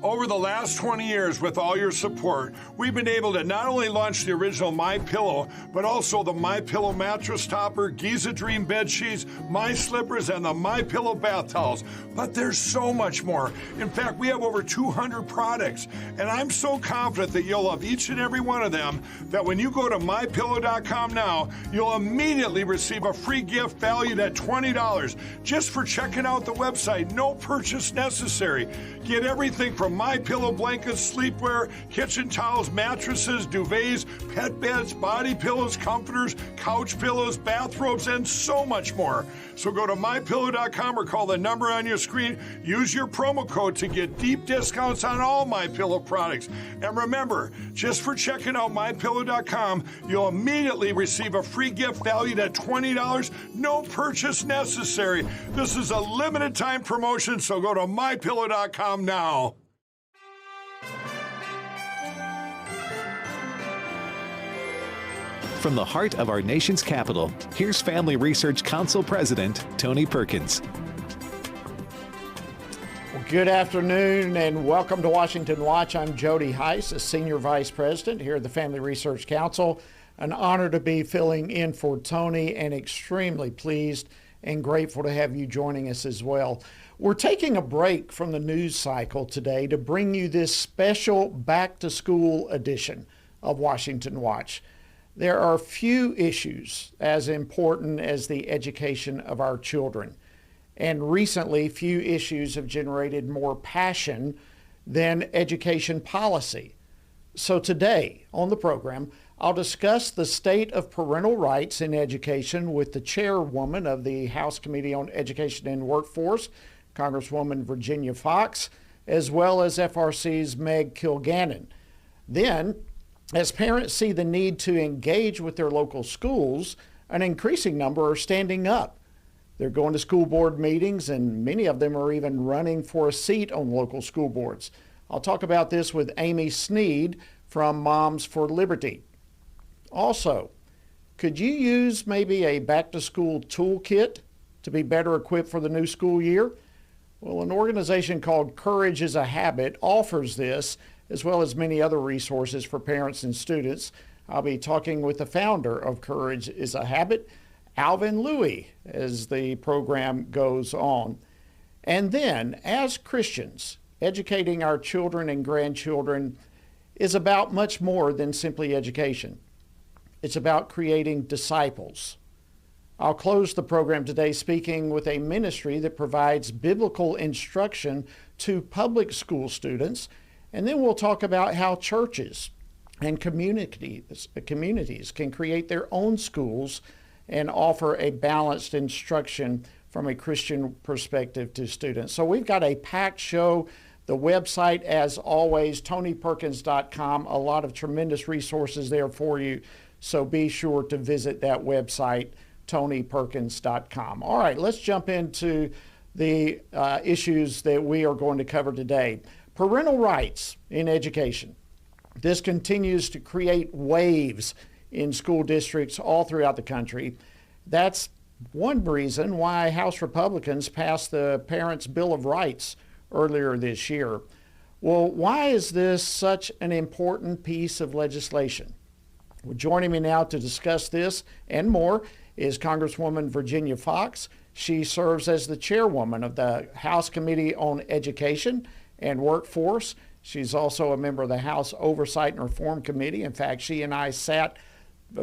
Over the last 20 years, with all your support, we've been able to not only launch the original MyPillow, but also the MyPillow mattress topper, Giza Dream bed sheets, My Slippers, and the MyPillow bath towels. But there's so much more. In fact, we have over 200 products, and I'm so confident that you'll love each and every one of them that when you go to MyPillow.com now, you'll immediately receive a free gift valued at $20 just for checking out the website. No purchase necessary. Get everything from MyPillow blankets, sleepwear, kitchen towels, mattresses, duvets, pet beds, body pillows, comforters, couch pillows, bathrobes, and so much more. So go to MyPillow.com or call the number on your screen. Use your promo code to get deep discounts on all MyPillow products. And remember, just for checking out MyPillow.com, you'll immediately receive a free gift valued at $20. No purchase necessary. This is a limited time promotion, so go to MyPillow.com now. From the heart of our nation's capital, here's Family Research Council President Tony Perkins. Well, good afternoon and welcome to Washington Watch. I'm Jody Heiss, a Senior Vice President here at the Family Research Council. An honor to be filling in for Tony and extremely pleased and grateful to have you joining us as well. We're taking a break from the news cycle today to bring you this special back-to-school edition of Washington Watch. There are few issues as important as the education of our children. And recently, few issues have generated more passion than education policy. So today on the program, I'll discuss the state of parental rights in education with the chairwoman of the House Committee on Education and Workforce, Congresswoman Virginia Foxx, as well as FRC's Meg Kilgannon. Then, as parents see the need to engage with their local schools, an increasing number are standing up. They're going to school board meetings, and many of them are even running for a seat on local school boards. I'll talk about this with Amy Sneed from Moms for Liberty. Also, could you use maybe a back-to-school toolkit to be better equipped for the new school year? Well, an organization called Courage is a Habit offers this, as well as many other resources for parents and students. I'll be talking with the founder of Courage is a Habit, Alvin Louie, as the program goes on. And then, as Christians, educating our children and grandchildren is about much more than simply education. It's about creating disciples. I'll close the program today speaking with a ministry that provides biblical instruction to public school students. And then we'll talk about how churches and communities can create their own schools and offer a balanced instruction from a Christian perspective to students. So we've got a packed show. The website, as always, tonyperkins.com, a lot of tremendous resources there for you. So be sure to visit that website, tonyperkins.com. All right, let's jump into the issues that we are going to cover today. Parental rights in education. This continues to create waves in school districts all throughout the country. That's one reason why House Republicans passed the Parents' Bill of Rights earlier this year. Well, why is this such an important piece of legislation? Well, joining me now to discuss this and more is Congresswoman Virginia Foxx. She serves as the chairwoman of the House Committee on Education and Workforce. She's also a member of the House Oversight and Reform Committee. In fact, she and I sat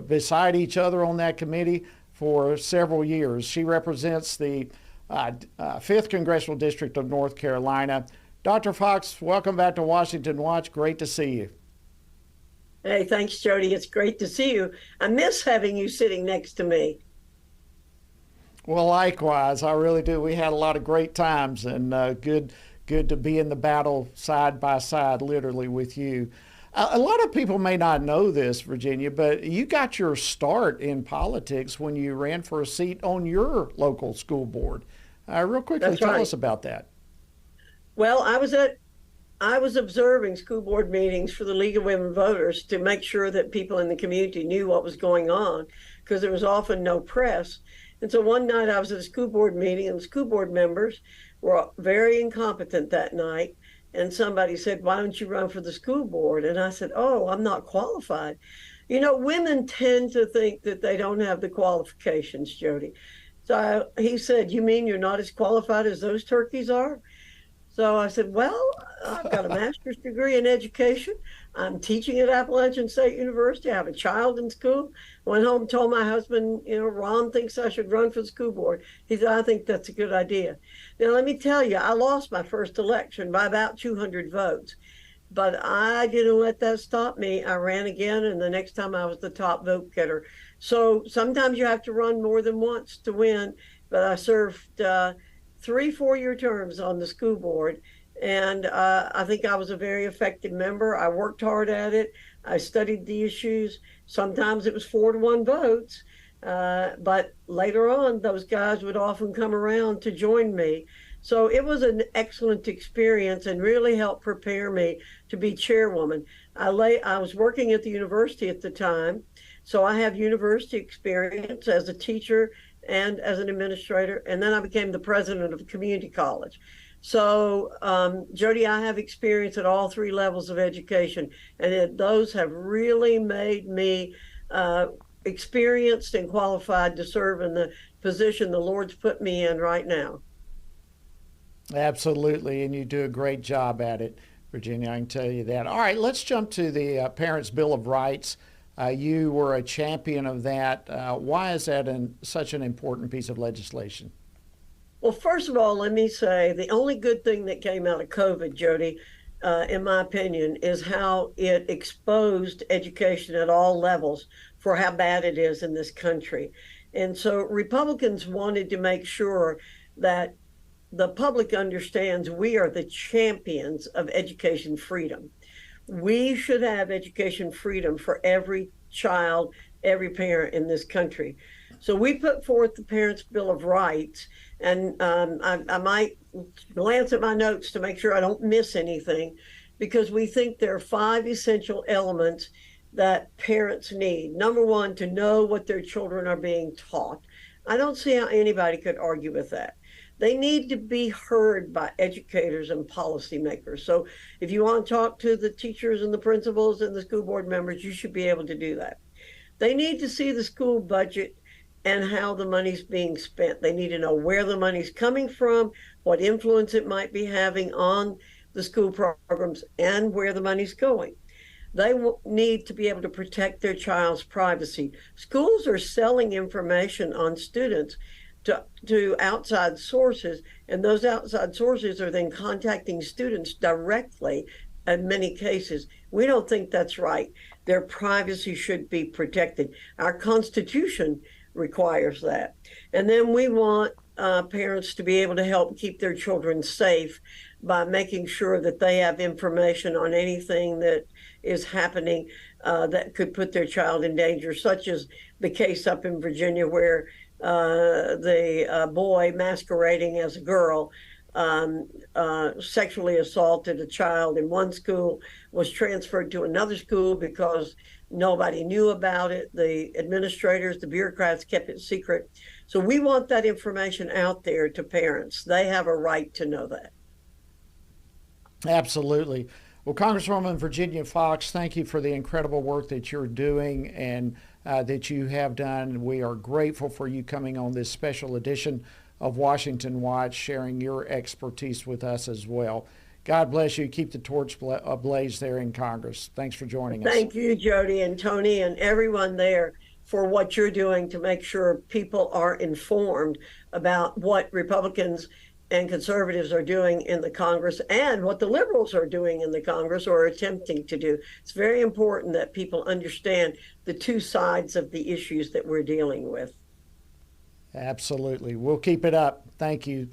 beside each other on that committee for several years. She represents the 5th Congressional District of North Carolina. Dr. Foxx, welcome back to Washington Watch. Great to see you. Hey, thanks, Jody. It's great to see you. I miss having you sitting next to me. Well, likewise, I really do. We had a lot of great times, and good to be in the battle side by side, literally, with you. A lot of people may not know this, Virginia, but you got your start in politics when you ran for a seat on your local school board. Real quickly, tell us about that. Well, I was observing school board meetings for the League of Women Voters to make sure that people in the community knew what was going on, because there was often no press. And so one night I was at a school board meeting, and the school board members were very incompetent that night. and somebody said, "Why don't you run for the school board?" And I said, "Oh, I'm not qualified." You know, women tend to think that they don't have the qualifications, Jody. So he said, "You mean you're not as qualified as those turkeys are?" So I said, "Well, I've got a master's degree in education. I'm teaching at Appalachian State University. I have a child in school." Went home, told my husband, "Ron thinks I should run for the school board." He said, "I think that's a good idea." Now, let me tell you, I lost my first election by about 200 votes, but I didn't let that stop me. I ran again, and the next time I was the top vote getter. So sometimes you have to run more than once to win, but I served 3 4-year terms on the school board. And I think I was a very effective member. I worked hard at it. I studied the issues. Sometimes it was 4-1 votes. But later on, those guys would often come around to join me. So it was an excellent experience and really helped prepare me to be chairwoman. I was working at the university at the time, so I have university experience as a teacher and as an administrator, and then I became the president of a community college. So, Jody, I have experience at all 3 levels of education, and those have really made me experienced and qualified to serve in the position the Lord's put me in right now. Absolutely, and you do a great job at it, Virginia, I can tell you that. All right, let's jump to the Parents' Bill of Rights. You were a champion of that. Why is that such an important piece of legislation? Well, first of all, let me say the only good thing that came out of COVID, Jody, in my opinion, is how it exposed education at all levels for how bad it is in this country. And so Republicans wanted to make sure that the public understands we are the champions of education freedom. We should have education freedom for every child, every parent in this country. So we put forth the Parents' Bill of Rights, and I might glance at my notes to make sure I don't miss anything, because we think there are 5 essential elements that parents need. Number one, to know what their children are being taught. I don't see how anybody could argue with that. They need to be heard by educators and policymakers. So if you want to talk to the teachers and the principals and the school board members, you should be able to do that. They need to see the school budget and how the money's being spent. They need to know where the money's coming from, what influence it might be having on the school programs, and where the money's going. They need to be able to protect their child's privacy. Schools are selling information on students to outside sources, and those outside sources are then contacting students directly in many cases. We don't think that's right. Their privacy should be protected. Our Constitution requires that. And then we want parents to be able to help keep their children safe by making sure that they have information on anything that is happening that could put their child in danger, such as the case up in Virginia where the boy masquerading as a girl sexually assaulted a child in one school, was transferred to another school because nobody knew about it. The administrators, the bureaucrats kept it secret. So we want that information out there to parents. They have a right to know that. Absolutely. Well, Congresswoman Virginia Foxx, thank you for the incredible work that you're doing and that you have done. We are grateful for you coming on this special edition of Washington Watch, sharing your expertise with us as well. God bless you. Keep the torch ablaze there in Congress. Thanks for joining us. Thank you, Jody and Tony and everyone there for what you're doing to make sure people are informed about what Republicans and conservatives are doing in the Congress and what the liberals are doing in the Congress or attempting to do. It's very important that people understand the 2 sides of the issues that we're dealing with. Absolutely. We'll keep it up. Thank you.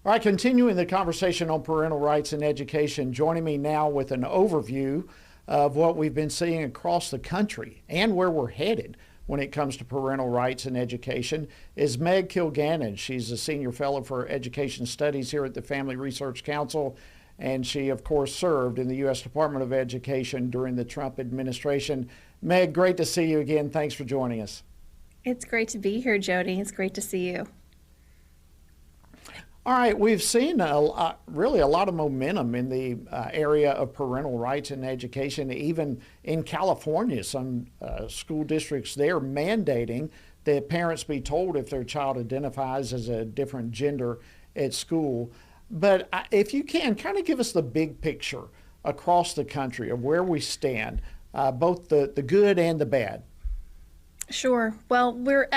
All right, continuing the conversation on parental rights in education, joining me now with an overview of what we've been seeing across the country and where we're headed when it comes to parental rights in education is Meg Kilgannon. She's a senior fellow for education studies here at the Family Research Council, and she, of course, served in the U.S. Department of Education during the Trump administration. Meg, great to see you again. Thanks for joining us. It's great to be here, Jody. It's great to see you. All right, we've seen really a lot of momentum in the area of parental rights in education, even in California. Some school districts there mandating that parents be told if their child identifies as a different gender at school. But if you can, kind of give us the big picture across the country of where we stand, both the good and the bad. Sure. Well, we're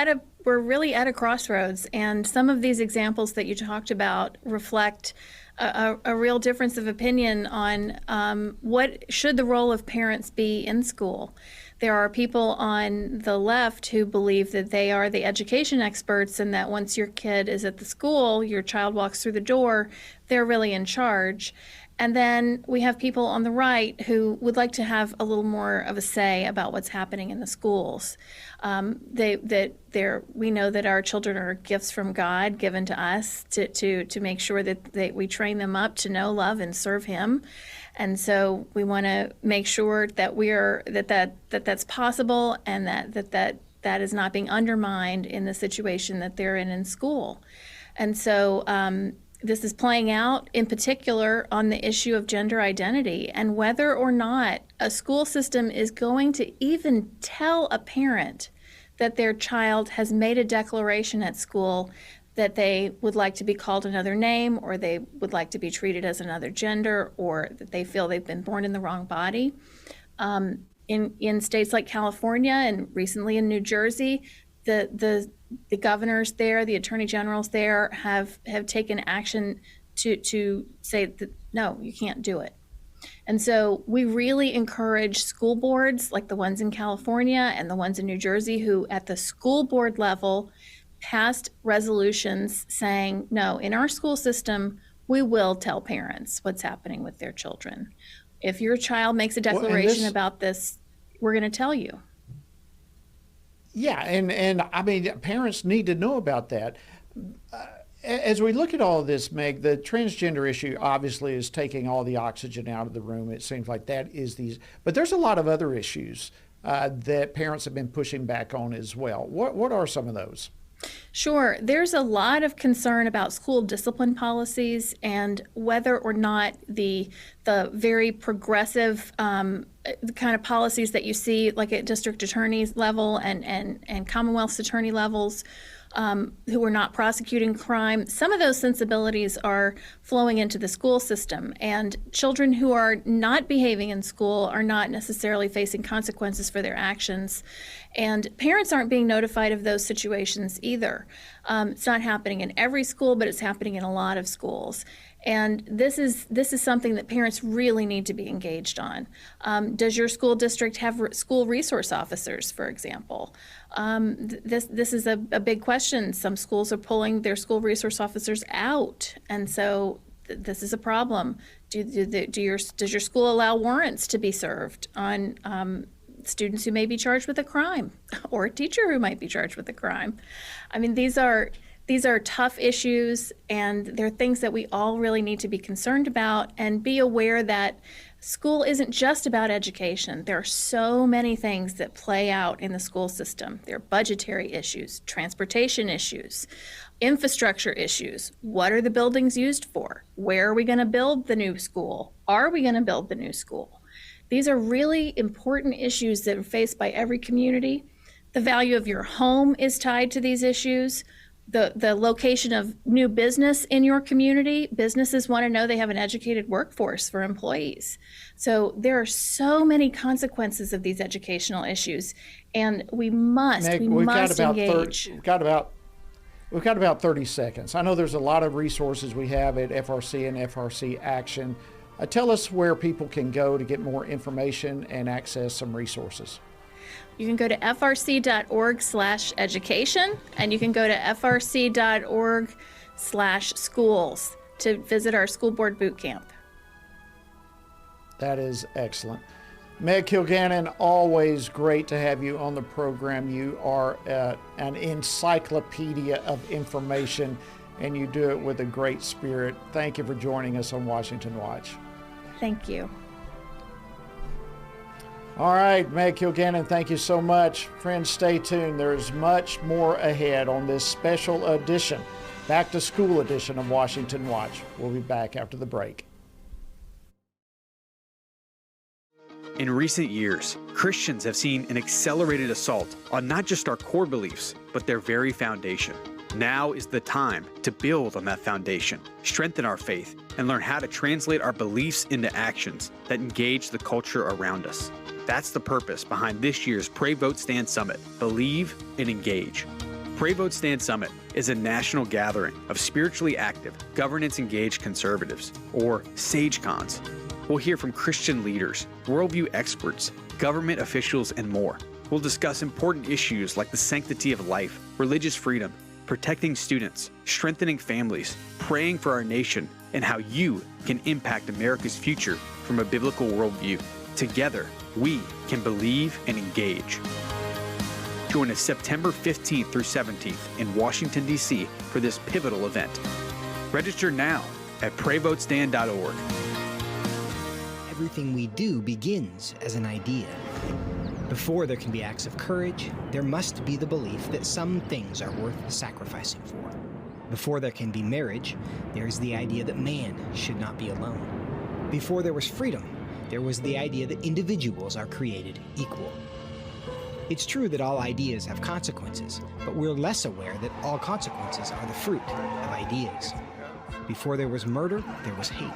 really at a crossroads, and some of these examples that you talked about reflect a real difference of opinion on what should the role of parents be in school. There are people on the left who believe that they are the education experts and that once your kid is at the school, your child walks through the door, they're really in charge. And then we have people on the right who would like to have a little more of a say about what's happening in the schools. We know that our children are gifts from God given to us to make sure that we train them up to know, love, and serve Him. And so we want to make sure that that's possible, and that is not being undermined in the situation that they're in school. And so this is playing out in particular on the issue of gender identity and whether or not a school system is going to even tell a parent that their child has made a declaration at school that they would like to be called another name, or they would like to be treated as another gender, or that they feel they've been born in the wrong body. In states like California and recently in New Jersey, the governors there, the attorney generals there have taken action to say that, no, you can't do it. And so we really encourage school boards like the ones in California and the ones in New Jersey who at the school board level passed resolutions saying, no, in our school system, we will tell parents what's happening with their children. If your child makes a declaration about this, we're going to tell you. Yeah, and I mean, parents need to know about that. As we look at all of this, Meg, the transgender issue obviously is taking all the oxygen out of the room. It seems like that is but there's a lot of other issues that parents have been pushing back on as well. What are some of those? Sure. There's a lot of concern about school discipline policies and whether or not the very progressive kind of policies that you see like at district attorneys level and Commonwealth's attorney levels who are not prosecuting crime, some of those sensibilities are flowing into the school system, and children who are not behaving in school are not necessarily facing consequences for their actions, and parents aren't being notified of those situations either. It's not happening in every school, but it's happening in a lot of schools. And this is something that parents really need to be engaged on. Does your school district have school resource officers, for example? This is a big question. Some schools are pulling their school resource officers out, and so this is a problem. Does your school allow warrants to be served on students who may be charged with a crime, or a teacher who might be charged with a crime? I mean, these are tough issues, and they're things that we all really need to be concerned about and be aware that school isn't just about education. There are so many things that play out in the school system. There are budgetary issues, transportation issues, infrastructure issues. What are the buildings used for? Where are we going to build the new school? Are we going to build the new school? These are really important issues that are faced by every community. The value of your home is tied to these issues. The location of new business in your community, businesses want to know they have an educated workforce for employees. So there are so many consequences of these educational issues, and we must engage. We've got about 30 seconds. I know there's a lot of resources we have at FRC and FRC Action. Tell us where people can go to get more information and access some resources. You can go to frc.org/education, and you can go to frc.org/schools to visit our school board boot camp. That is excellent. Meg Kilgannon, always great to have you on the program. You are an encyclopedia of information, and you do it with a great spirit. Thank you for joining us on Washington Watch. Thank you. All right, Meg Kilgannon, thank you so much. Friends, stay tuned. There's much more ahead on this special edition, back to school edition of Washington Watch. We'll be back after the break. In recent years, Christians have seen an accelerated assault on not just our core beliefs, but their very foundation. Now is the time to build on that foundation, strengthen our faith, and learn how to translate our beliefs into actions that engage the culture around us. That's the purpose behind this year's Pray Vote Stand Summit, Believe and Engage. Pray Vote Stand Summit is a national gathering of spiritually active, governance-engaged conservatives, or SageCons. We'll hear from Christian leaders, worldview experts, government officials, and more. We'll discuss important issues like the sanctity of life, religious freedom, protecting students, strengthening families, praying for our nation, and how you can impact America's future from a biblical worldview. Together, we can believe and engage. Join us September 15th through 17th in Washington, D.C. for this pivotal event. Register now at PrayVoteStand.org. Everything we do begins as an idea. Before there can be acts of courage, there must be the belief that some things are worth sacrificing for. Before there can be marriage, there is the idea that man should not be alone. Before there was freedom, there was the idea that individuals are created equal. It's true that all ideas have consequences, but we're less aware that all consequences are the fruit of ideas. Before there was murder, there was hate.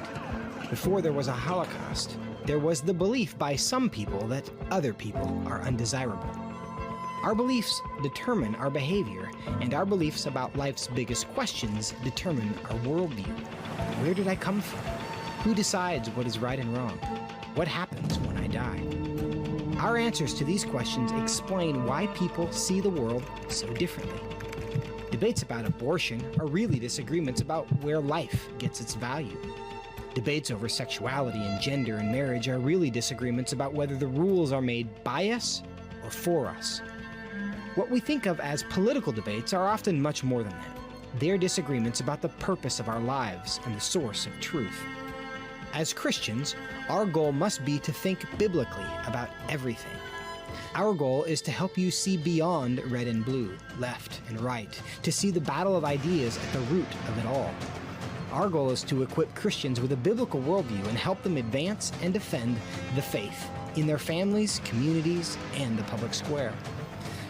Before there was a Holocaust, there was the belief by some people that other people are undesirable. Our beliefs determine our behavior, and our beliefs about life's biggest questions determine our worldview. Where did I come from? Who decides what is right and wrong? What happens when I die? Our answers to these questions explain why people see the world so differently. Debates about abortion are really disagreements about where life gets its value. Debates over sexuality and gender and marriage are really disagreements about whether the rules are made by us or for us. What we think of as political debates are often much more than that. They're disagreements about the purpose of our lives and the source of truth. As Christians, our goal must be to think biblically about everything. Our goal is to help you see beyond red and blue, left and right, to see the battle of ideas at the root of it all. Our goal is to equip Christians with a biblical worldview and help them advance and defend the faith in their families, communities, and the public square.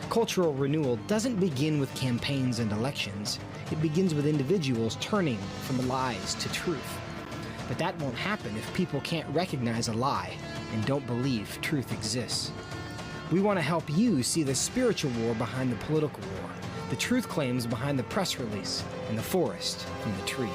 Cultural renewal doesn't begin with campaigns and elections. It begins with individuals turning from lies to truth. But that won't happen if people can't recognize a lie and don't believe truth exists. We want to help you see the spiritual war behind the political war, the truth claims behind the press release, and the forest from the trees.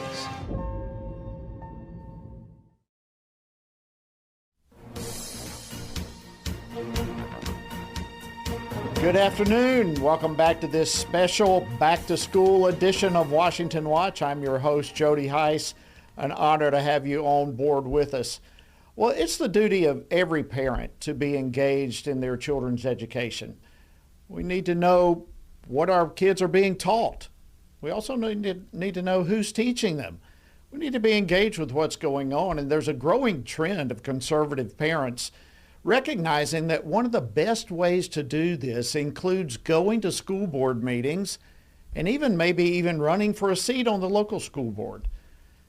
Good afternoon. Welcome back to this special back-to-school edition of Washington Watch. I'm your host, Jody Heiss. An honor to have you on board with us. Well, it's the duty of every parent to be engaged in their children's education. We need to know what our kids are being taught. We also need to know who's teaching them. We need to be engaged with what's going on, and there's a growing trend of conservative parents recognizing that one of the best ways to do this includes going to school board meetings and maybe even running for a seat on the local school board.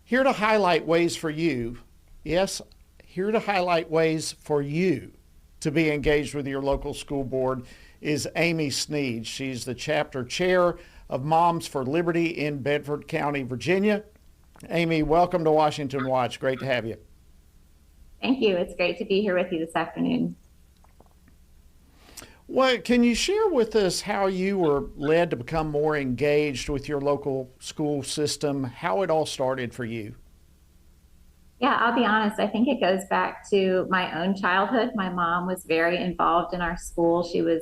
Here to highlight ways for you, yes, here to highlight ways for you to be engaged with your local school board is Amy Sneed. She's the chapter chair of Moms for Liberty in Bedford County, Virginia. Amy, welcome to Washington Watch. Great to have you. Thank you. It's great to be here with you this afternoon. Well, can you share with us how you were led to become more engaged with your local school system, how it all started for you? Yeah, I'll be honest. I think it goes back to my own childhood. My mom was very involved in our school. She was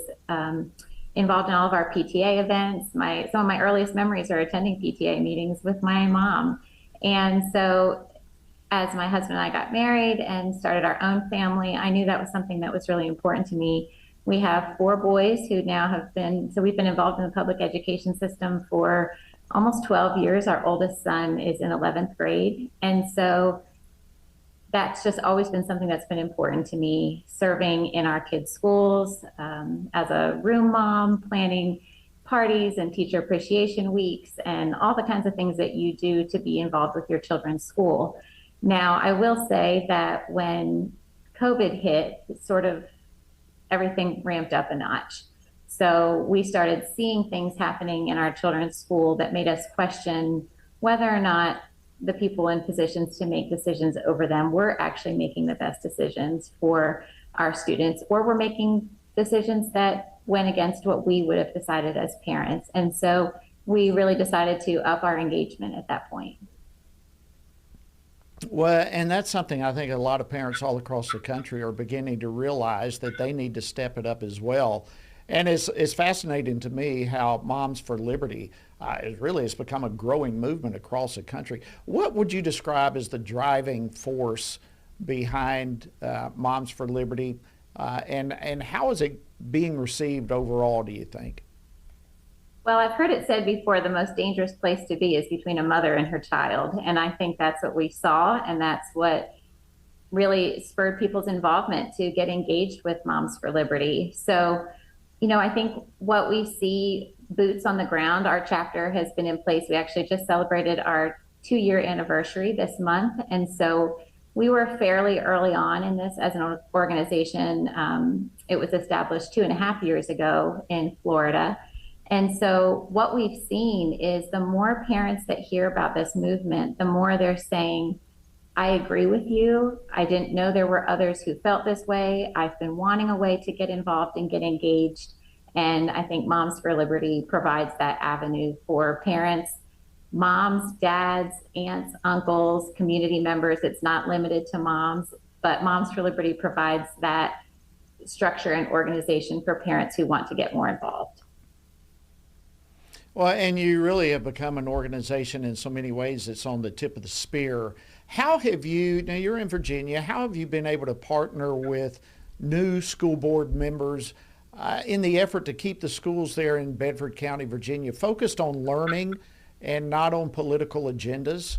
involved in all of our PTA events. Some of my earliest memories are attending PTA meetings with my mom. And so as my husband and I got married and started our own family, I knew that was something that was really important to me. We have 4 boys who now we've been involved in the public education system for almost 12 years. Our oldest son is in 11th grade. And so that's just always been something that's been important to me, serving in our kids' schools, as a room mom, planning parties and teacher appreciation weeks and all the kinds of things that you do to be involved with your children's school. Now, I will say that when COVID hit, sort of everything ramped up a notch. So we started seeing things happening in our children's school that made us question whether or not the people in positions to make decisions over them were actually making the best decisions for our students, or were making decisions that went against what we would have decided as parents. And so we really decided to up our engagement at that point. Well, and that's something I think a lot of parents all across the country are beginning to realize, that they need to step it up as well. And it's fascinating to me how Moms for Liberty has become a growing movement across the country. What would you describe as the driving force behind Moms for Liberty, and how is it being received overall, do you think? Well, I've heard it said before, the most dangerous place to be is between a mother and her child. And I think that's what we saw, and that's what really spurred people's involvement to get engaged with Moms for Liberty. So, I think what we see, boots on the ground, our chapter has been in place. We actually just celebrated our 2-year anniversary this month. And so we were fairly early on in this as an organization. It was established 2.5 years ago in Florida. And so what we've seen is the more parents that hear about this movement, the more they're saying, I agree with you. I didn't know there were others who felt this way. I've been wanting a way to get involved and get engaged. And I think Moms for Liberty provides that avenue for parents, moms, dads, aunts, uncles, community members. It's not limited to moms, but Moms for Liberty provides that structure and organization for parents who want to get more involved. Well, and you really have become an organization in so many ways that's on the tip of the spear. How have you, now you're in Virginia, how have you been able to partner with new school board members in the effort to keep the schools there in Bedford County, Virginia, focused on learning and not on political agendas?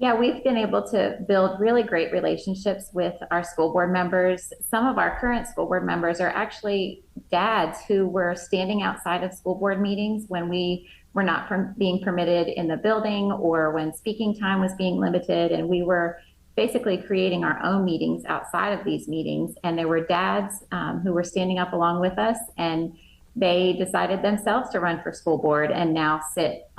Yeah, we've been able to build really great relationships with our school board members. Some of our current school board members are actually dads who were standing outside of school board meetings when we were not being permitted in the building, or when speaking time was being limited, and we were basically creating our own meetings outside of these meetings. And there were dads who were standing up along with us, and they decided themselves to run for school board and now sit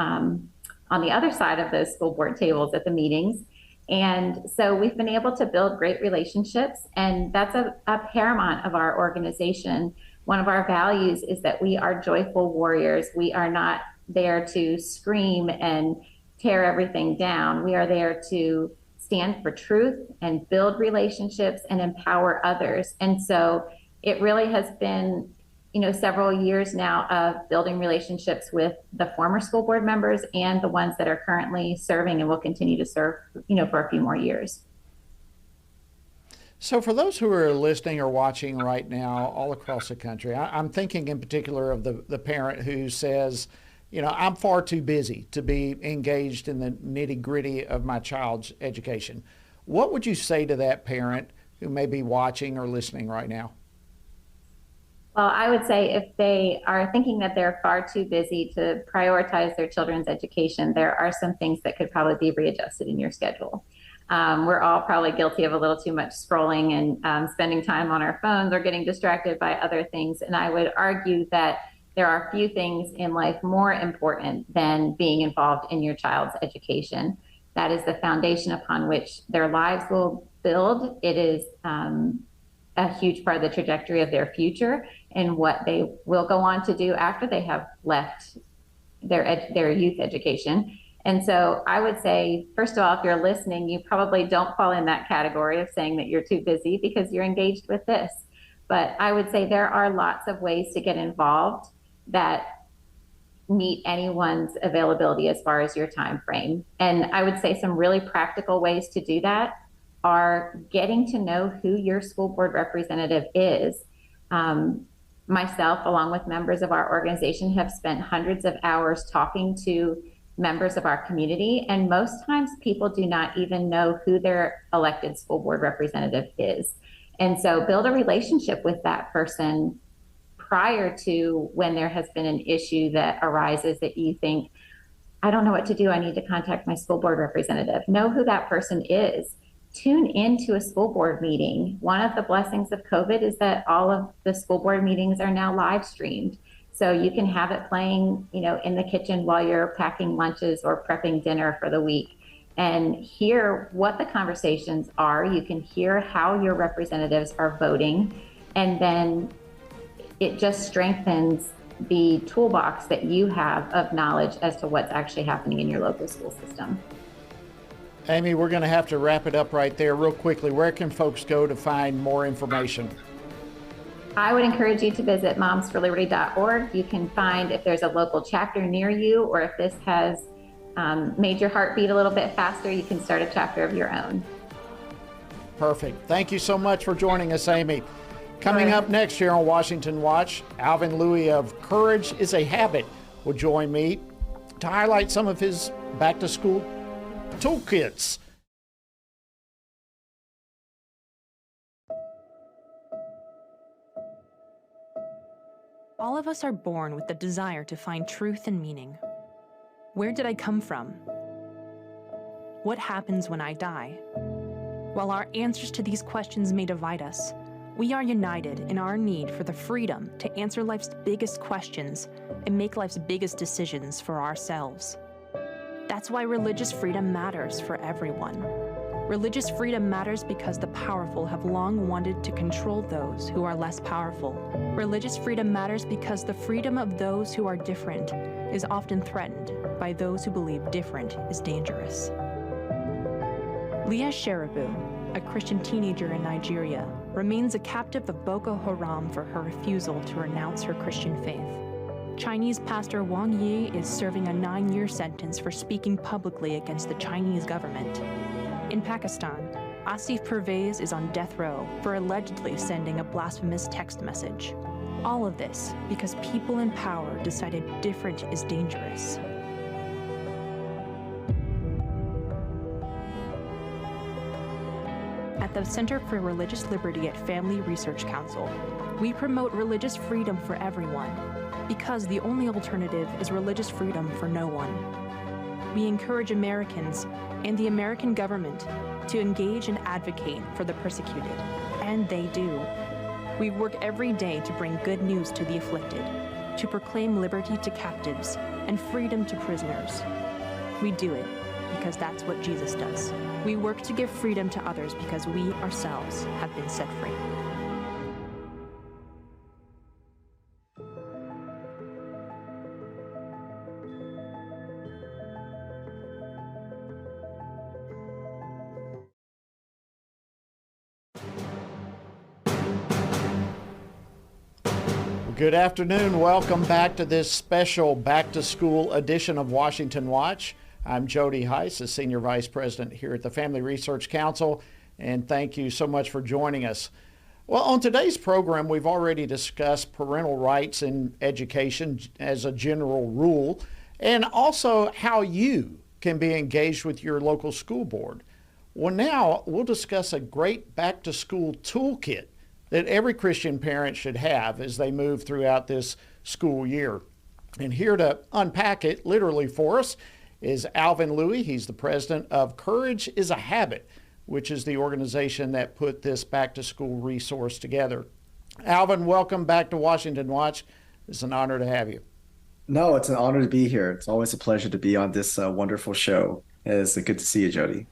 on the other side of those school board tables at the meetings. And so we've been able to build great relationships, and that's a paramount of our organization. One of our values is that we are joyful warriors. We are not there to scream and tear everything down. We are there to stand for truth and build relationships and empower others. And so it really has been, several years now of building relationships with the former school board members and the ones that are currently serving and will continue to serve, for a few more years. So for those who are listening or watching right now all across the country, I'm thinking in particular of the parent who says, I'm far too busy to be engaged in the nitty-gritty of my child's education. What would you say to that parent who may be watching or listening right now? Well, I would say if they are thinking that they're far too busy to prioritize their children's education, there are some things that could probably be readjusted in your schedule. We're all probably guilty of a little too much scrolling and spending time on our phones or getting distracted by other things. And I would argue that there are few things in life more important than being involved in your child's education. That is the foundation upon which their lives will build. It is a huge part of the trajectory of their future and what they will go on to do after they have left their youth education. And so I would say, first of all, if you're listening, you probably don't fall in that category of saying that you're too busy because you're engaged with this. But I would say there are lots of ways to get involved that meet anyone's availability as far as your time frame. And I would say some really practical ways to do that are getting to know who your school board representative is. Myself, along with members of our organization, have spent hundreds of hours talking to members of our community. And most times people do not even know who their elected school board representative is. And so build a relationship with that person prior to when there has been an issue that arises that you think, I don't know what to do. I need to contact my school board representative. Know who that person is. Tune into a school board meeting. One of the blessings of COVID is that all of the school board meetings are now live streamed. So you can have it playing, in the kitchen while you're packing lunches or prepping dinner for the week, and hear what the conversations are. You can hear how your representatives are voting, and then it just strengthens the toolbox that you have of knowledge as to what's actually happening in your local school system. Amy, we're going to have to wrap it up right there real quickly. Where can folks go to find more information? I would encourage you to visit momsforliberty.org. You can find if there's a local chapter near you, or if this has made your heart beat a little bit faster, you can start a chapter of your own. Perfect. Thank you so much for joining us, Amy. Coming up next here on Washington Watch, Alvin Louie of Courage is a Habit will join me to highlight some of his back-to-school toolkits. All of us are born with the desire to find truth and meaning. Where did I come from? What happens when I die? While our answers to these questions may divide us, we are united in our need for the freedom to answer life's biggest questions and make life's biggest decisions for ourselves. That's why religious freedom matters for everyone. Religious freedom matters because the powerful have long wanted to control those who are less powerful. Religious freedom matters because the freedom of those who are different is often threatened by those who believe different is dangerous. Leah Sheribu, a Christian teenager in Nigeria, remains a captive of Boko Haram for her refusal to renounce her Christian faith. Chinese pastor Wang Yi is serving a 9-year sentence for speaking publicly against the Chinese government. In Pakistan, Asif Pervez is on death row for allegedly sending a blasphemous text message. All of this because people in power decided different is dangerous. At the Center for Religious Liberty at Family Research Council, we promote religious freedom for everyone because the only alternative is religious freedom for no one. We encourage Americans and the American government to engage and advocate for the persecuted, and they do. We work every day to bring good news to the afflicted, to proclaim liberty to captives and freedom to prisoners. We do it because that's what Jesus does. We work to give freedom to others because we ourselves have been set free. Good afternoon. Welcome back to this special back-to-school edition of Washington Watch. I'm Jody Heiss, a Senior Vice President here at the Family Research Council, and thank you so much for joining us. Well, on today's program, we've already discussed parental rights in education as a general rule, and also how you can be engaged with your local school board. Well, now we'll discuss a great back-to-school toolkit that every Christian parent should have as they move throughout this school year. And here to unpack it literally for us is Alvin Louie. He's the president of Courage is a Habit, which is the organization that put this back-to-school resource together. Alvin, welcome back to Washington Watch. It's an honor to have you. No, it's an honor to be here. It's always a pleasure to be on this wonderful show. It's good to see you, Jody.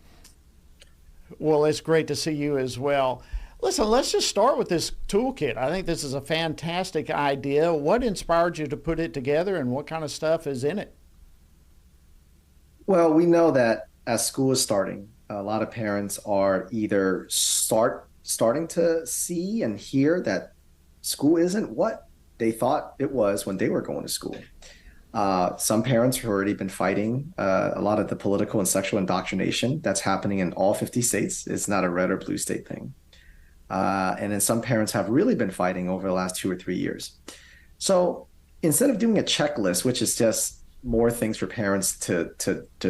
Well, it's great to see you as well. Listen, let's just start with this toolkit. I think this is a fantastic idea. What inspired you to put it together, and what kind of stuff is in it? Well, we know that as school is starting, a lot of parents are either starting to see and hear that school isn't what they thought it was when they were going to school. Some parents have already been fighting a lot of the political and sexual indoctrination that's happening in all 50 states. It's not a red or blue state thing. And then some parents have really been fighting over the last 2 or 3 years. So instead of doing a checklist, which is just more things for parents to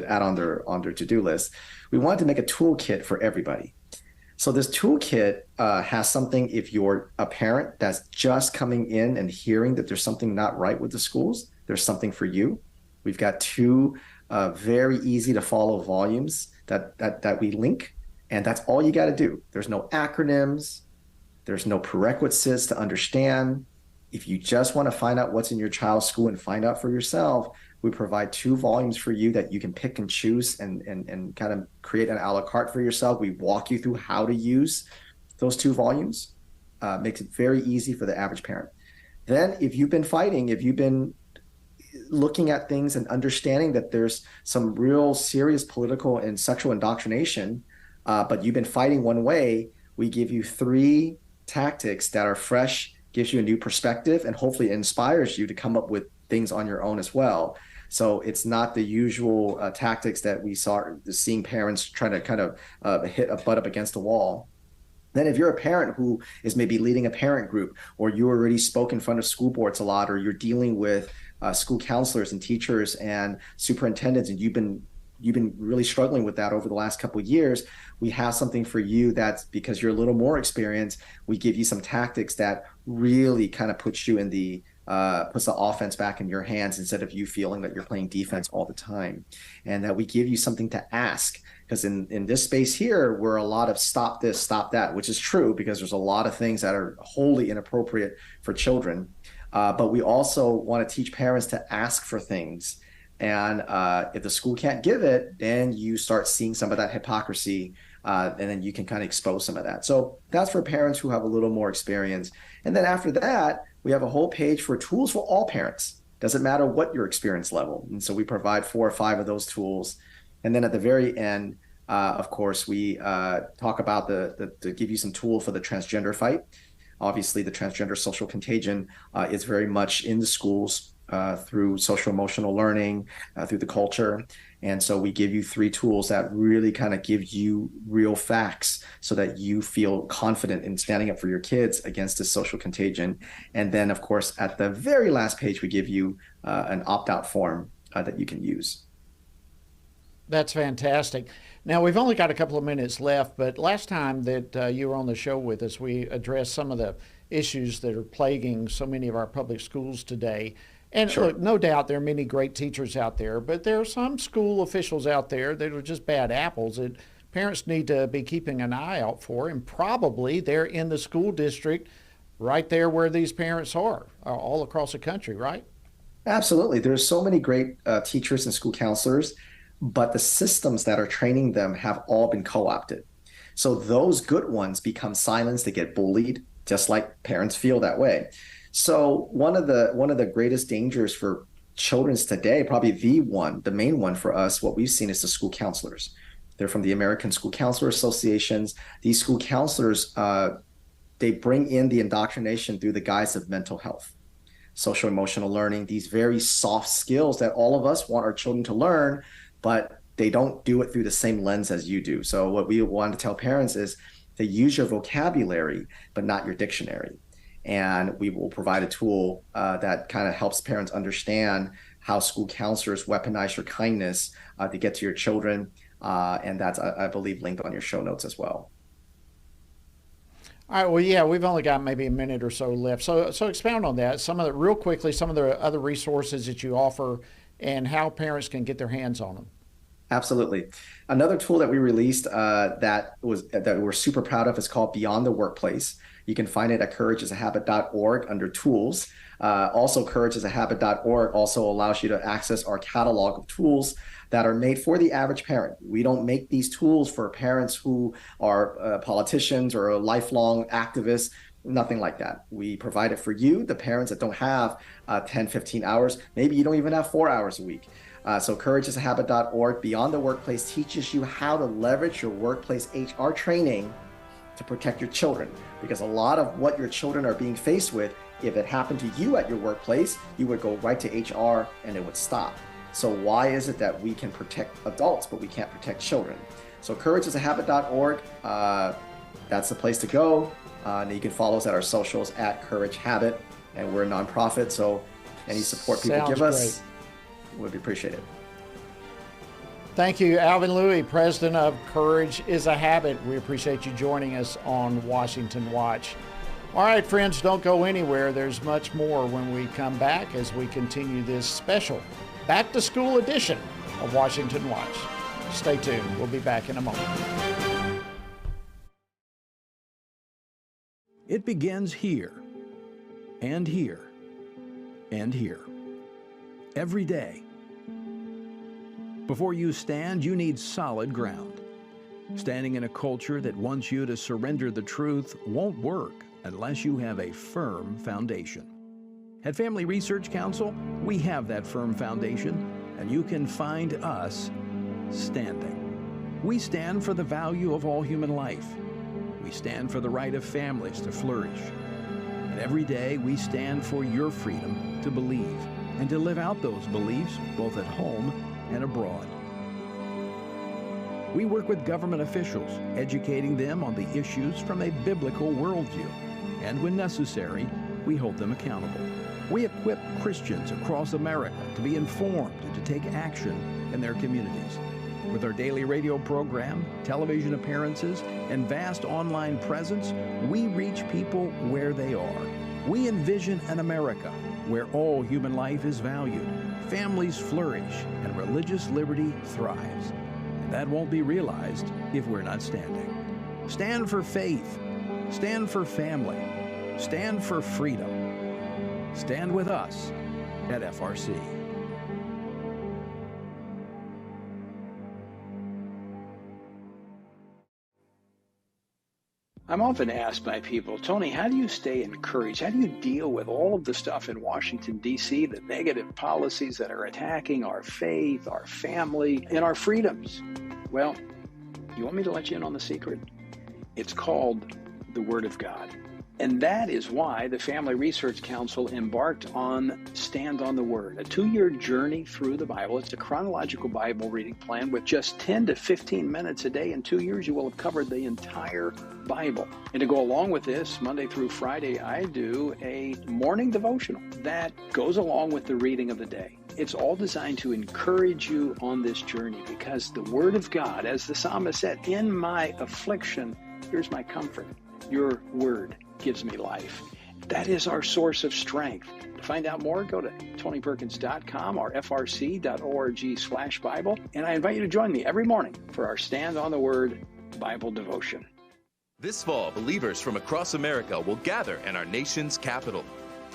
add on their to-do list, we wanted to make a toolkit for everybody. So this toolkit has something if you're a parent that's just coming in and hearing that there's something not right with the schools, there's something for you. We've got two very easy to follow volumes that we link, and that's all you got to do. There's no acronyms, there's no prerequisites to understand. If you just want to find out what's in your child's school and find out for yourself, we provide 2 volumes for you that you can pick and choose and kind of create an a la carte for yourself. We walk you through how to use those 2 volumes. Makes it very easy for the average parent. Then if you've been looking at things and understanding that there's some real serious political and sexual indoctrination, but you've been fighting one way, we give you 3 tactics that are fresh, gives you a new perspective, and hopefully inspires you to come up with things on your own as well. So it's not the usual tactics that we saw seeing parents trying to kind of hit a butt up against the wall. Then if you're a parent who is maybe leading a parent group, or you already spoke in front of school boards a lot, or you're dealing with school counselors and teachers and superintendents, and you've been really struggling with that over the last couple of years, we have something for you that's, because you're a little more experienced, we give you some tactics that really kind of puts you in the puts the offense back in your hands instead of you feeling that you're playing defense all the time. And that we give you something to ask, because in this space here, we're a lot of stop this, stop that, which is true because there's a lot of things that are wholly inappropriate for children. But we also want to teach parents to ask for things. And if the school can't give it, then you start seeing some of that hypocrisy, and then you can kind of expose some of that. So that's for parents who have a little more experience. And then after that, we have a whole page for tools for all parents. Doesn't matter what your experience level. And so we provide 4 or 5 of those tools. And then at the very end, of course, we talk about to give you some tool for the transgender fight. Obviously, the transgender social contagion is very much in the schools through social emotional learning, through the culture. And so we give you 3 tools that really kind of give you real facts so that you feel confident in standing up for your kids against this social contagion. And then, of course, at the very last page, we give you an opt-out form that you can use. That's fantastic. Now, we've only got a couple of minutes left, but last time that you were on the show with us, we addressed some of the issues that are plaguing so many of our public schools today. And Sure. look, no doubt there are many great teachers out there, but there are some school officials out there that are just bad apples that parents need to be keeping an eye out for, and probably they're in the school district right there where these parents are, all across the country, right? Absolutely. There's so many great teachers and school counselors, but the systems that are training them have all been co-opted. So those good ones become silenced, they get bullied, just like parents feel that way. So one of the greatest dangers for children today, probably the main one for us, what we've seen is the school counselors. They're from the American School Counselor Associations. These school counselors, they bring in the indoctrination through the guise of mental health, social emotional learning, these very soft skills that all of us want our children to learn, but they don't do it through the same lens as you do. So what we want to tell parents is to use your vocabulary, but not your dictionary. And we will provide a tool that kind of helps parents understand how school counselors weaponize your kindness to get to your children. And that's, I believe, linked on your show notes as well. All right. Well, yeah, we've only got maybe a minute or so left. So expound on that. Real quickly, some of the other resources that you offer and how parents can get their hands on them. Absolutely. Another tool that we released that we're super proud of is called Beyond the Workplace. You can find it at courageisahabit.org under tools. Also, courageisahabit.org also allows you to access our catalog of tools that are made for the average parent. We don't make these tools for parents who are politicians or lifelong activists, nothing like that. We provide it for you, the parents that don't have 10, 15 hours. Maybe you don't even have 4 hours a week. So courageisahabit.org, Beyond the Workplace, teaches you how to leverage your workplace HR training to protect your children. Because a lot of what your children are being faced with, if it happened to you at your workplace, you would go right to HR and it would stop. So why is it that we can protect adults, but we can't protect children? So courageisahabit.org, that's the place to go. And you can follow us at our socials at Courage Habit, and we're a nonprofit, so any support people give us, would be appreciated. Thank you, Alvin Louie, president of Courage is a Habit. We appreciate you joining us on Washington Watch. All right, friends, don't go anywhere. There's much more when we come back as we continue this special back to school edition of Washington Watch. Stay tuned. We'll be back in a moment. It begins here, and here, and here. Every day. Before you stand, you need solid ground. Standing in a culture that wants you to surrender the truth won't work unless you have a firm foundation. At Family Research Council, we have that firm foundation, and you can find us standing. We stand for the value of all human life. We stand for the right of families to flourish. And every day we stand for your freedom to believe and to live out those beliefs both at home and abroad. We work with government officials, educating them on the issues from a biblical worldview. And when necessary, we hold them accountable. We equip Christians across America to be informed and to take action in their communities. With our daily radio program, television appearances, and vast online presence, we reach people where they are. We envision an America where all human life is valued, families flourish, and religious liberty thrives. And that won't be realized if we're not standing. Stand for faith. Stand for family. Stand for freedom. Stand with us at FRC. I'm often asked by people, Tony, how do you stay encouraged? How do you deal with all of the stuff in Washington, D.C., the negative policies that are attacking our faith, our family, and our freedoms? Well, you want me to let you in on the secret? It's called the Word of God. And that is why the Family Research Council embarked on Stand on the Word, a 2-year journey through the Bible. It's a chronological Bible reading plan with just 10 to 15 minutes a day. In 2 years, you will have covered the entire Bible. And to go along with this, Monday through Friday, I do a morning devotional that goes along with the reading of the day. It's all designed to encourage you on this journey because the Word of God, as the psalmist said, in my affliction, here's my comfort. Your Word gives me life. That is our source of strength. To find out more, go to tonyperkins.com or frc.org/Bible. And I invite you to join me every morning for our Stand on the Word Bible devotion. This fall, believers from across America will gather in our nation's capital.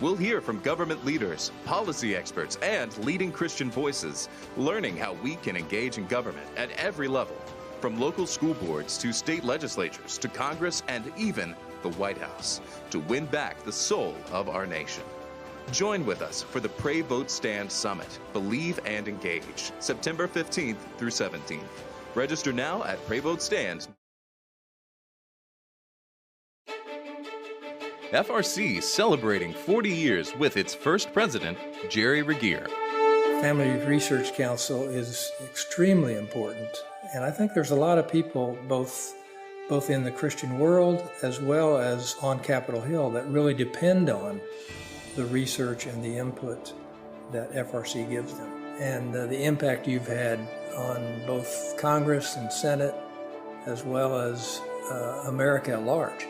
We'll hear from government leaders, policy experts, and leading Christian voices, learning how we can engage in government at every level, from local school boards to state legislatures to Congress and even the White House, to win back the soul of our nation. Join with us for the Pray, Vote, Stand Summit, Believe and Engage, September 15th through 17th. Register now at PrayVoteStand. FRC celebrating 40 years with its first president, Jerry Regier. Family Research Council is extremely important, and I think there's a lot of people, both in the Christian world as well as on Capitol Hill, that really depend on the research and the input that FRC gives them. And the impact you've had on both Congress and Senate, as well as America at large,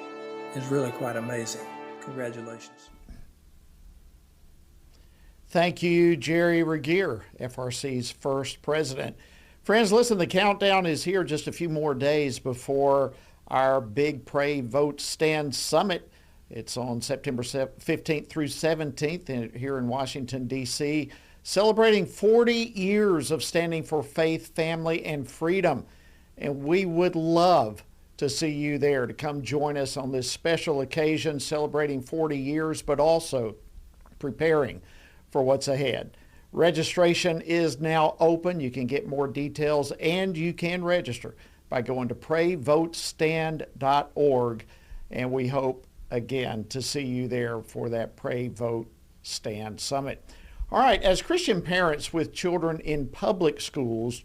is really quite amazing. Congratulations. Thank you, Jerry Regier, FRC's first president. Friends, listen, the countdown is here, just a few more days before our big Pray, Vote, Stand Summit. It's on September 15th through 17th here in Washington, D.C., celebrating 40 years of standing for faith, family, and freedom. And we would love to see you there, to come join us on this special occasion celebrating 40 years, but also preparing for what's ahead. Registration is now open. You can get more details and you can register by going to PrayVoteStand.org. And we hope, again, to see you there for that Pray, Vote, Stand Summit. All right, as Christian parents with children in public schools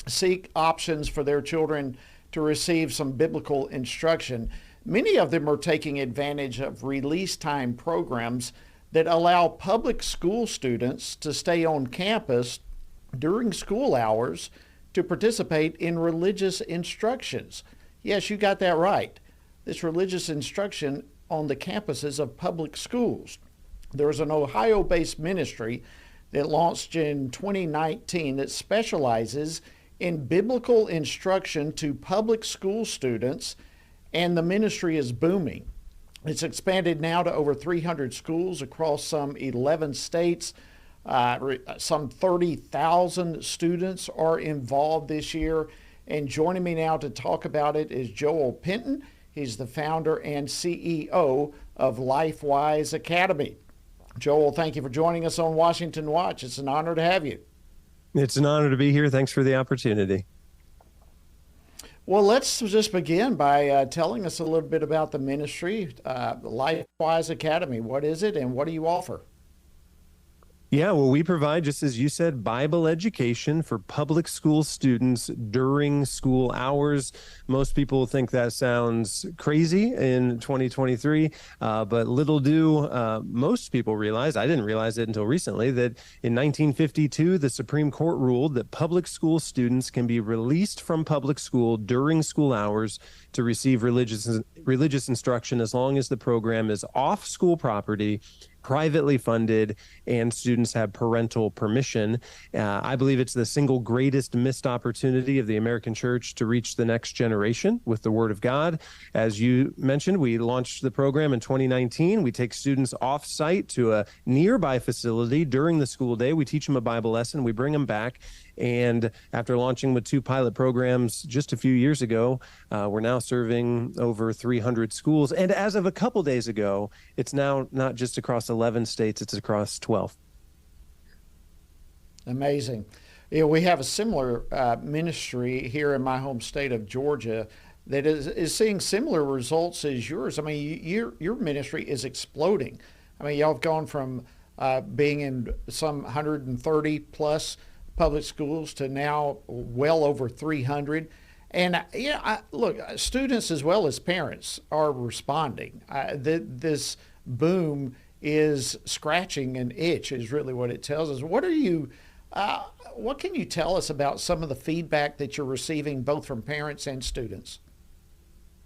seek options for their children to receive some biblical instruction, many of them are taking advantage of release time programs that allow public school students to stay on campus during school hours to participate in religious instructions. Yes, you got that right. This religious instruction on the campuses of public schools. There's an Ohio-based ministry that launched in 2019 that specializes in biblical instruction to public school students, and the ministry is booming. It's expanded now to over 300 schools across some 11 states. Some 30,000 students are involved this year. And joining me now to talk about it is Joel Penton. He's the founder and CEO of LifeWise Academy. Joel, thank you for joining us on Washington Watch. It's an honor to have you. It's an honor to be here. Thanks for the opportunity. Well, let's just begin by telling us a little bit about the ministry, LifeWise Academy. What is it and what do you offer? Yeah, well, we provide, just as you said, Bible education for public school students during school hours. Most people think that sounds crazy in 2023, but little do most people realize, I didn't realize it until recently, that in 1952, the Supreme Court ruled that public school students can be released from public school during school hours to receive religious instruction as long as the program is off school property, privately funded, and students have parental permission. I believe it's the single greatest missed opportunity of the American church to reach the next generation with the Word of God. As you mentioned, we launched the program in 2019. We take students off-site to a nearby facility during the school day. We teach them a Bible lesson. We bring them back. And after launching with 2 pilot programs just a few years ago, we're now serving over 300 schools. And as of a couple days ago, it's now not just across 11 states, it's across 12. Amazing. Yeah, we have a similar ministry here in my home state of Georgia that is seeing similar results as yours. I mean, your ministry is exploding. I mean, y'all have gone from being in some 130 plus public schools to now well over 300. And look, students as well as parents are responding. This boom is scratching an itch is really what it tells us. What can you tell us about some of the feedback that you're receiving both from parents and students?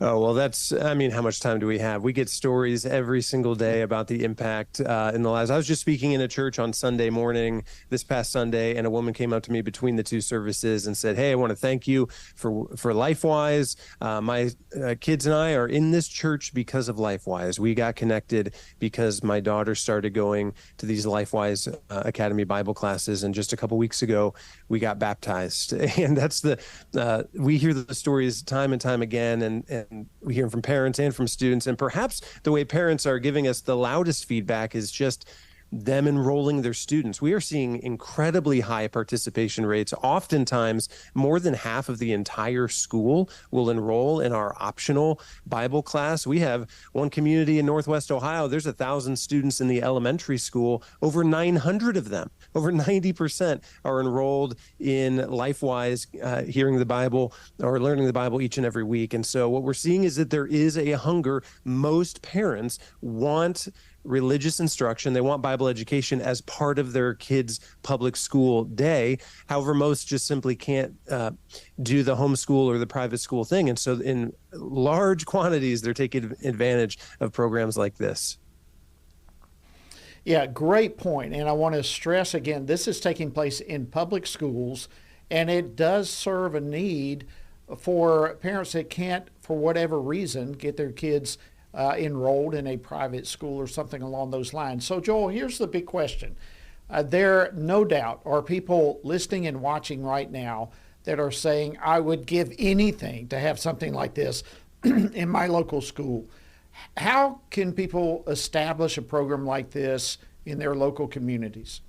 Oh, well, how much time do we have? We get stories every single day about the impact in the lives. I was just speaking in a church on Sunday morning, this past Sunday, and a woman came up to me between the 2 services and said, "Hey, I want to thank you for LifeWise. My kids and I are in this church because of LifeWise. We got connected because my daughter started going to these LifeWise Academy Bible classes, and just a couple weeks ago, we got baptized." And that's we hear the stories time and time again, and we hear them from parents and from students. And perhaps the way parents are giving us the loudest feedback is just them enrolling their students. We are seeing incredibly high participation rates. Oftentimes, more than half of the entire school will enroll in our optional Bible class. We have one community in Northwest Ohio. There's 1,000 students in the elementary school. Over 900 of them, over 90% are enrolled in LifeWise, hearing the Bible or learning the Bible each and every week. And so what we're seeing is that there is a hunger. Most parents want religious instruction. They want Bible education as part of their kids' public school day. However, most just simply can't do the homeschool or the private school thing. And so in large quantities, they're taking advantage of programs like this. Yeah, great point. And I want to stress again, this is taking place in public schools, and it does serve a need for parents that can't, for whatever reason, get their kids enrolled in a private school or something along those lines. So, Joel, here's the big question. There, no doubt, are people listening and watching right now that are saying, I would give anything to have something like this in my local school. How can people establish a program like this in their local communities?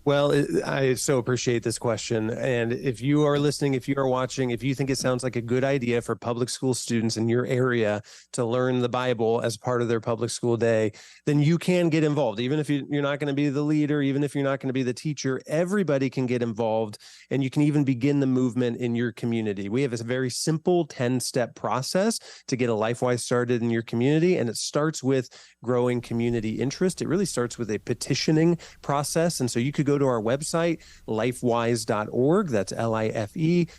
Well, I so appreciate this question. And if you are listening, if you are watching, if you think it sounds like a good idea for public school students in your area to learn the Bible as part of their public school day, then you can get involved. Even if you're not going to be the leader, even if you're not going to be the teacher, everybody can get involved, and you can even begin the movement in your community. We have a very simple 10-step process to get a LifeWise started in your community, and it starts with growing community interest. It really starts with a petitioning process. And so you could go to our website, lifewise.org. That's LIFEWISE.org,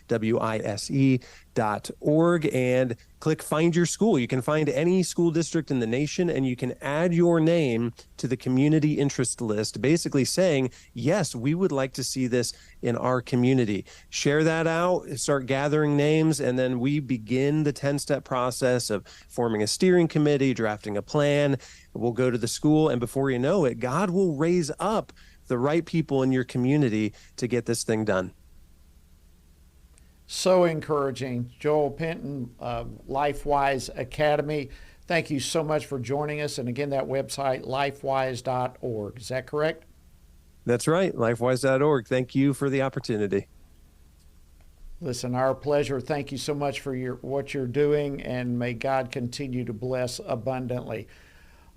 and click Find Your School. You can find any school district in the nation, and you can add your name to the community interest list, basically saying, yes, we would like to see this in our community. Share that out, start gathering names, and then we begin the 10-step process of forming a steering committee, drafting a plan. We'll go to the school, and before you know it, God will raise up the right people in your community to get this thing done. So encouraging. Joel Penton, LifeWise Academy, thank you so much for joining us. And again, that website, lifewise.org. Is that correct? That's right, lifewise.org. Thank you for the opportunity. Listen, our pleasure. Thank you so much for what you're doing, and may God continue to bless abundantly.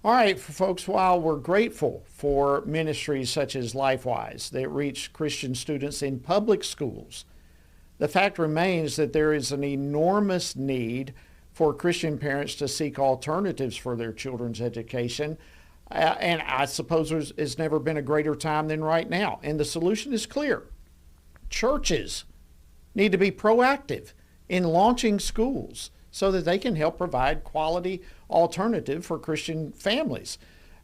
All right, folks, while we're grateful for ministries such as LifeWise that reach Christian students in public schools, the fact remains that there is an enormous need for Christian parents to seek alternatives for their children's education. And I suppose there's never been a greater time than right now. And the solution is clear. Churches need to be proactive in launching schools so that they can help provide quality alternative for Christian families.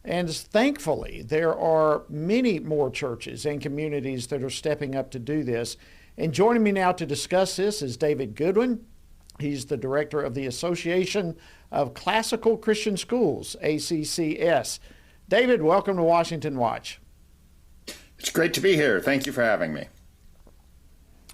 And thankfully, there are many more churches and communities that are stepping up to do this. And joining me now to discuss this is David Goodwin. He's the director of the Association of Classical Christian Schools, ACCS. David, welcome to Washington Watch. It's great to be here. Thank you for having me.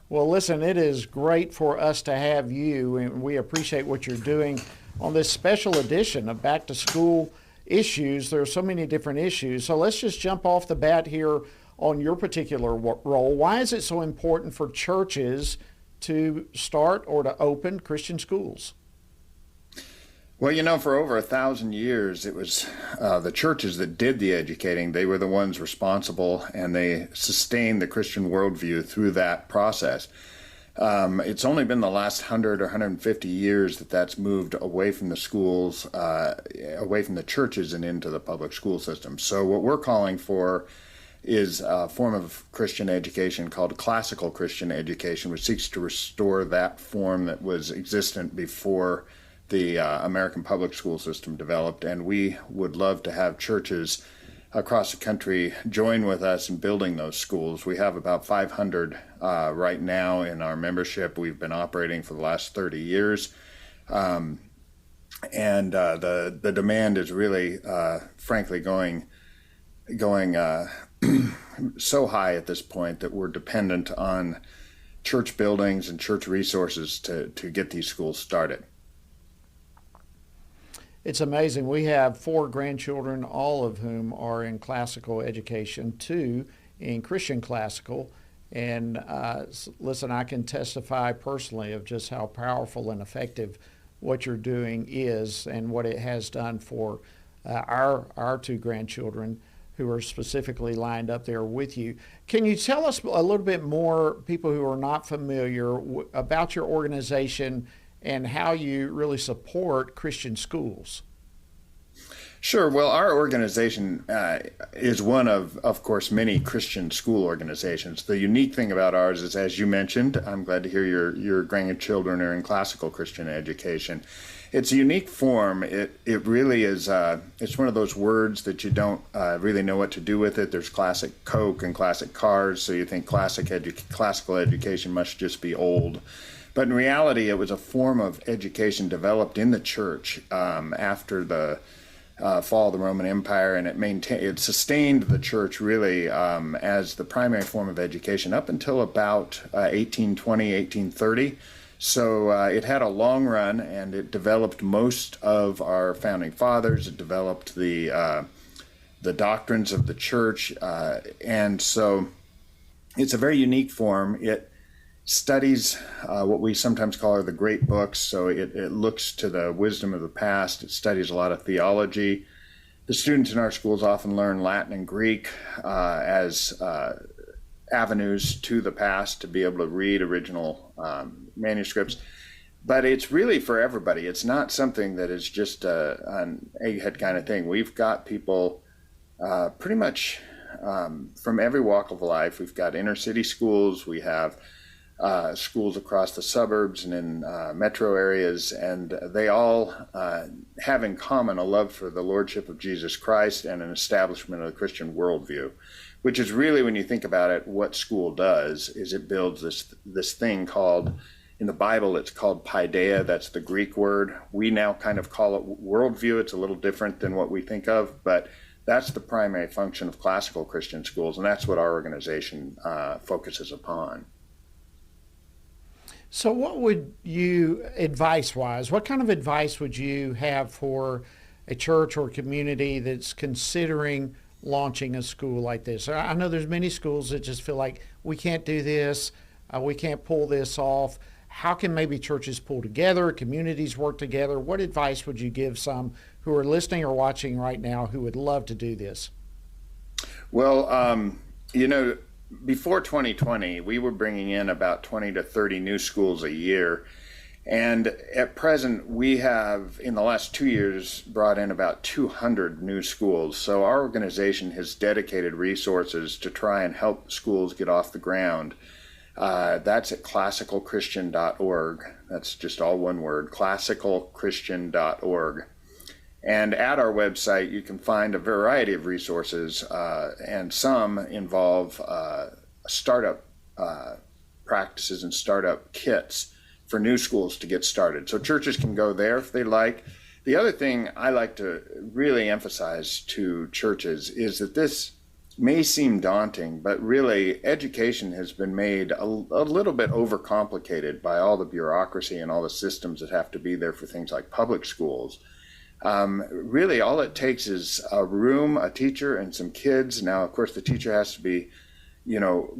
Well, listen, it is great for us to have you, and we appreciate what you're doing on this special edition of Back to School Issues. There are so many different issues. So let's just jump off the bat here on your particular role. Why is it so important for churches to start or to open Christian schools? Well, you know, for over 1,000 years, it was the churches that did the educating. They were the ones responsible, and they sustained the Christian worldview through that process. It's only been the last 100 or 150 years that that's moved away from the schools, away from the churches and into the public school system. So what we're calling for is a form of Christian education called classical Christian education, which seeks to restore that form that was existent before the American public school system developed. And we would love to have churches across the country join with us in building those schools. We have about 500 right now in our membership. We've been operating for the last 30 years. And the demand is really, frankly, going so high at this point that we're dependent on church buildings and church resources to get these schools started. It's amazing. We have 4 grandchildren, all of whom are in classical education, 2 in Christian classical. And listen, I can testify personally of just how powerful and effective what you're doing is and what it has done for our 2 grandchildren who are specifically lined up there with you. Can you tell us a little bit more, people who are not familiar, about your organization and how you really support Christian schools? Sure. Well, our organization is one of course, many Christian school organizations. The unique thing about ours is, as you mentioned, I'm glad to hear your grandchildren are in classical Christian education. It's a unique form. It really is. It's one of those words that you don't really know what to do with it. There's classic Coke and classic cars, so you think classical education must just be old. But in reality, it was a form of education developed in the church after the fall of the Roman Empire, and it sustained the church really as the primary form of education up until about 1820, 1830. So it had a long run, and it developed most of our founding fathers. It developed the doctrines of the church, and so it's a very unique form. It studies what we sometimes call the great books. So it looks to the wisdom of the past. It studies a lot of theology. The students in our schools often learn Latin and Greek as avenues to the past to be able to read original manuscripts. But it's really for everybody. It's not something that is just an egghead kind of thing. We've got people pretty much from every walk of life. We've got inner city schools, we have schools across the suburbs and in metro areas, and they all have in common a love for the Lordship of Jesus Christ and an establishment of the Christian worldview, which is really, when you think about it, what school does is it builds this thing called, in the Bible, it's called paideia. That's the Greek word. We now kind of call it worldview. It's a little different than what we think of, but that's the primary function of classical Christian schools, and that's what our organization focuses upon. So what would you, advice-wise, what kind of advice would you have for a church or community that's considering launching a school like this? I know there's many schools that just feel like we can't do this, we can't pull this off. How can maybe churches pull together, communities work together? What advice would you give some who are listening or watching right now who would love to do this? Well, before 2020, we were bringing in about 20 to 30 new schools a year. And at present, we have, in the last 2 years, brought in about 200 new schools. So our organization has dedicated resources to try and help schools get off the ground. That's at classicalchristian.org. That's just all one word, classicalchristian.org. And at our website, you can find a variety of resources, and some involve startup practices and startup kits for new schools to get started. So churches can go there if they like. The other thing I like to really emphasize to churches is that this may seem daunting, but really education has been made a little bit overcomplicated by all the bureaucracy and all the systems that have to be there for things like public schools. Really, all it takes is a room, a teacher, and some kids. Now, of course, the teacher has to be,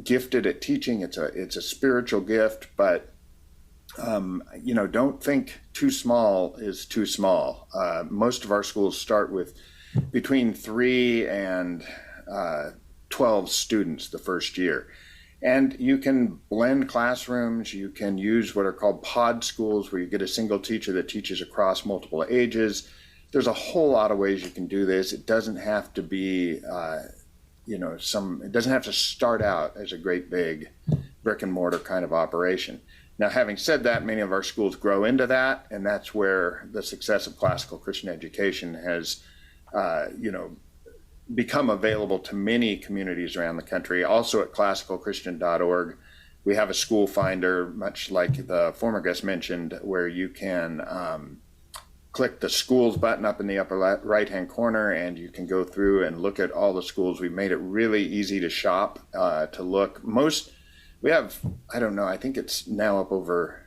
gifted at teaching. It's a spiritual gift, but don't think too small is too small. Most of our schools start with between 3 and 12 students the first year. And you can blend classrooms. You can use what are called pod schools, where you get a single teacher that teaches across multiple ages. There's a whole lot of ways you can do this. It doesn't have to be, it doesn't have to start out as a great big brick and mortar kind of operation. Now, having said that, many of our schools grow into that, and that's where the success of classical Christian education has, become available to many communities around the country. Also at classicalchristian.org, we have a school finder, much like the former guest mentioned, where you can click the schools button up in the upper right-hand corner, and you can go through and look at all the schools. We've made it really easy to shop, to look. We have, I think it's now up over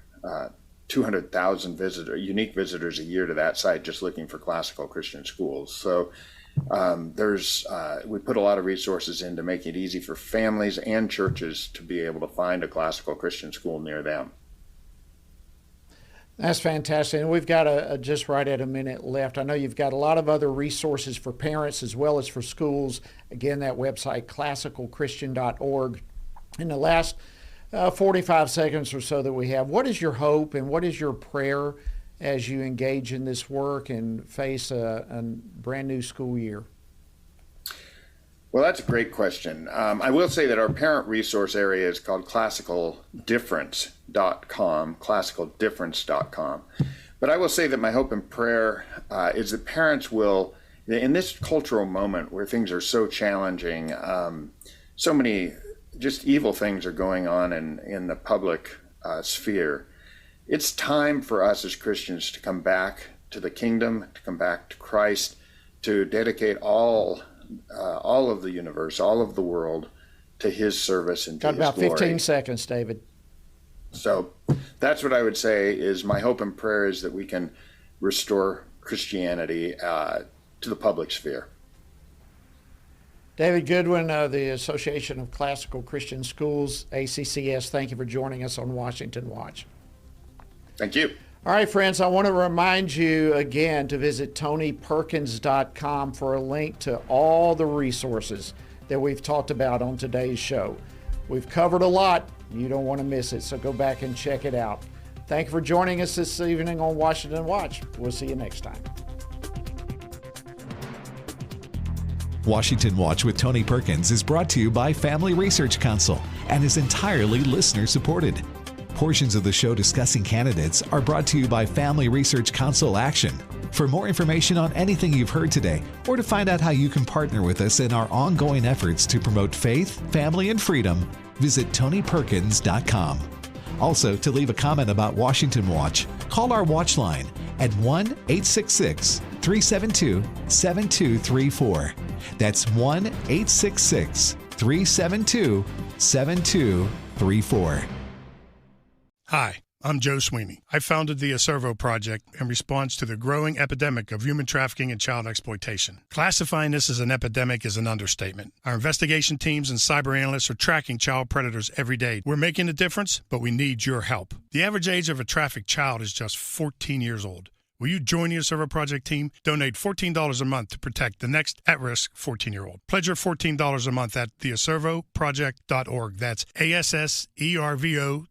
200,000 unique visitors a year to that site, just looking for classical Christian schools. So we put a lot of resources into making it easy for families and churches to be able to find a classical Christian school near them. That's fantastic. And we've got just right at a minute left. I know you've got a lot of other resources for parents as well as for schools. Again, that website, classicalchristian.org. In the last 45 seconds or so that we have, what is your hope and what is your prayer as you engage in this work and face a brand new school year? Well, that's a great question. I will say that our parent resource area is called classicaldifference.com. But I will say that my hope and prayer is that parents will, in this cultural moment where things are so challenging, so many just evil things are going on in the public sphere. It's time for us as Christians to come back to the kingdom, to come back to Christ, to dedicate all of the universe, all of the world, to his service and to his glory. Got about 15 seconds, David. So that's what I would say is my hope and prayer is that we can restore Christianity to the public sphere. David Goodwin of the Association of Classical Christian Schools, ACCS, thank you for joining us on Washington Watch. Thank you. All right, friends, I want to remind you again to visit TonyPerkins.com for a link to all the resources that we've talked about on today's show. We've covered a lot. You don't want to miss it, so go back and check it out. Thank you for joining us this evening on Washington Watch. We'll see you next time. Washington Watch with Tony Perkins is brought to you by Family Research Council and is entirely listener-supported. Portions of the show discussing candidates are brought to you by Family Research Council Action. For more information on anything you've heard today, or to find out how you can partner with us in our ongoing efforts to promote faith, family, and freedom, visit TonyPerkins.com. Also, to leave a comment about Washington Watch, call our watch line at 1-866-372-7234. That's 1-866-372-7234. Hi, I'm Joe Sweeney. I founded the Acervo Project in response to the growing epidemic of human trafficking and child exploitation. Classifying this as an epidemic is an understatement. Our investigation teams and cyber analysts are tracking child predators every day. We're making a difference, but we need your help. The average age of a trafficked child is just 14 years old. Will you join the Acervo Project team? Donate $14 a month to protect the next at-risk 14-year-old. Pledge your $14 a month at theacervoproject.org. That's ASSERVO.org.